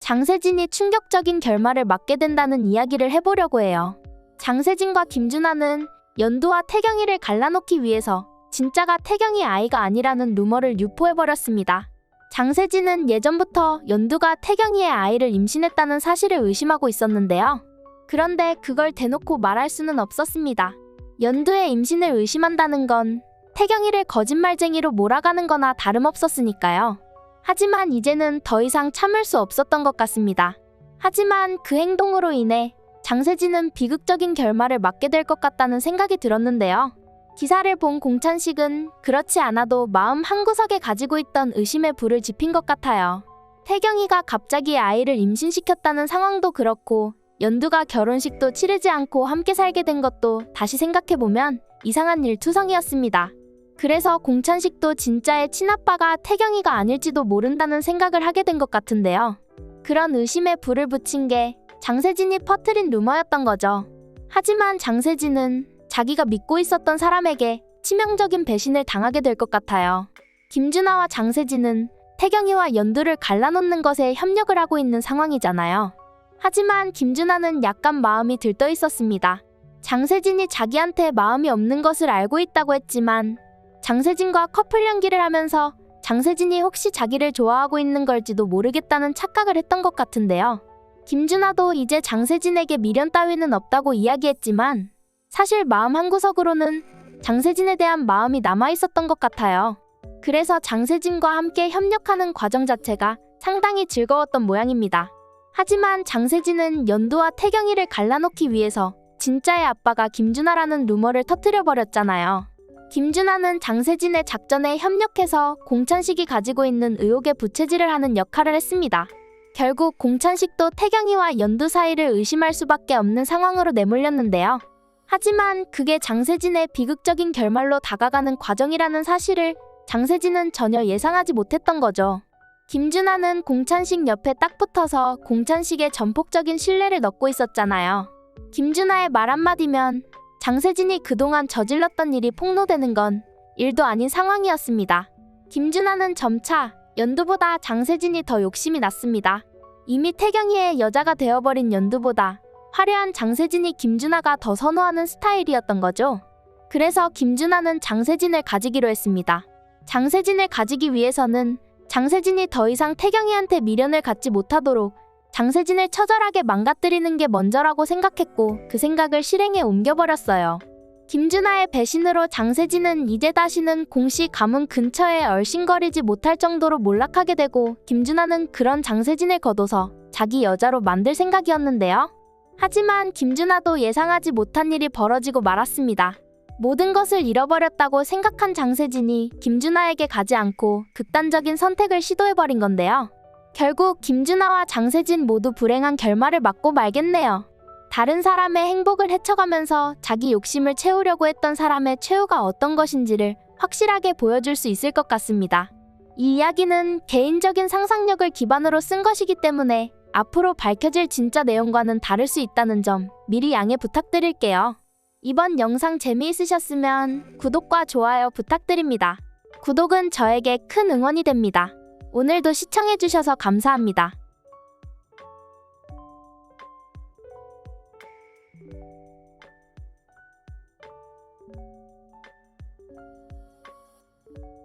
장세진이 충격적인 결말을 맞게 된다는 이야기를 해보려고 해요. 장세진과 김준하는 연두와 태경이를 갈라놓기 위해서 진짜가 태경이 아이가 아니라는 루머를 유포해버렸습니다. 장세진은 예전부터 연두가 태경이의 아이를 임신했다는 사실을 의심하고 있었는데요. 그런데 그걸 대놓고 말할 수는 없었습니다. 연두의 임신을 의심한다는 건 태경이를 거짓말쟁이로 몰아가는 거나 다름없었으니까요. 하지만 이제는 더 이상 참을 수 없었던 것 같습니다. 하지만 그 행동으로 인해 장세진은 비극적인 결말을 맞게 될 것 같다는 생각이 들었는데요. 기사를 본 공찬식은 그렇지 않아도 마음 한구석에 가지고 있던 의심의 불을 지핀 것 같아요. 태경이가 갑자기 아이를 임신시켰다는 상황도 그렇고 연두가 결혼식도 치르지 않고 함께 살게 된 것도 다시 생각해보면 이상한 일투성이었습니다. 그래서 공찬식도 진짜의 친아빠가 태경이가 아닐지도 모른다는 생각을 하게 된 것 같은데요. 그런 의심에 불을 붙인 게 장세진이 퍼뜨린 루머였던 거죠. 하지만 장세진은 자기가 믿고 있었던 사람에게 치명적인 배신을 당하게 될 것 같아요. 김준하와 장세진은 태경이와 연두를 갈라놓는 것에 협력을 하고 있는 상황이잖아요. 하지만 김준하는 약간 마음이 들떠 있었습니다. 장세진이 자기한테 마음이 없는 것을 알고 있다고 했지만 장세진과 커플 연기를 하면서 장세진이 혹시 자기를 좋아하고 있는 걸지도 모르겠다는 착각을 했던 것 같은데요. 김준하도 이제 장세진에게 미련 따위는 없다고 이야기했지만 사실 마음 한구석으로는 장세진에 대한 마음이 남아있었던 것 같아요. 그래서 장세진과 함께 협력하는 과정 자체가 상당히 즐거웠던 모양입니다. 하지만 장세진은 연두와 태경이를 갈라놓기 위해서 진짜의 아빠가 김준하라는 루머를 터뜨려버렸잖아요. 김준하는 장세진의 작전에 협력해서 공찬식이 가지고 있는 의혹의 부채질을 하는 역할을 했습니다. 결국 공찬식도 태경이와 연두 사이를 의심할 수밖에 없는 상황으로 내몰렸는데요. 하지만 그게 장세진의 비극적인 결말로 다가가는 과정이라는 사실을 장세진은 전혀 예상하지 못했던 거죠. 김준하는 공찬식 옆에 딱 붙어서 공찬식의 전폭적인 신뢰를 넣고 있었잖아요. 김준하의 말 한마디면 장세진이 그동안 저질렀던 일이 폭로되는 건 일도 아닌 상황이었습니다. 김준하는 점차 연두보다 장세진이 더 욕심이 났습니다. 이미 태경이의 여자가 되어버린 연두보다 화려한 장세진이 김준하가 더 선호하는 스타일이었던 거죠. 그래서 김준하는 장세진을 가지기로 했습니다. 장세진을 가지기 위해서는 장세진이 더 이상 태경이한테 미련을 갖지 못하도록 장세진을 처절하게 망가뜨리는 게 먼저라고 생각했고 그 생각을 실행에 옮겨버렸어요. 김준하의 배신으로 장세진은 이제 다시는 공씨 가문 근처에 얼씬거리지 못할 정도로 몰락하게 되고 김준하는 그런 장세진을 거둬서 자기 여자로 만들 생각이었는데요. 하지만 김준하도 예상하지 못한 일이 벌어지고 말았습니다. 모든 것을 잃어버렸다고 생각한 장세진이 김준하에게 가지 않고 극단적인 선택을 시도해버린 건데요. 결국 김준하와 장세진 모두 불행한 결말을 맞고 말겠네요. 다른 사람의 행복을 헤쳐가면서 자기 욕심을 채우려고 했던 사람의 최후가 어떤 것인지를 확실하게 보여줄 수 있을 것 같습니다. 이 이야기는 개인적인 상상력을 기반으로 쓴 것이기 때문에 앞으로 밝혀질 진짜 내용과는 다를 수 있다는 점 미리 양해 부탁드릴게요. 이번 영상 재미있으셨으면 구독과 좋아요 부탁드립니다. 구독은 저에게 큰 응원이 됩니다. 오늘도 시청해주셔서 감사합니다.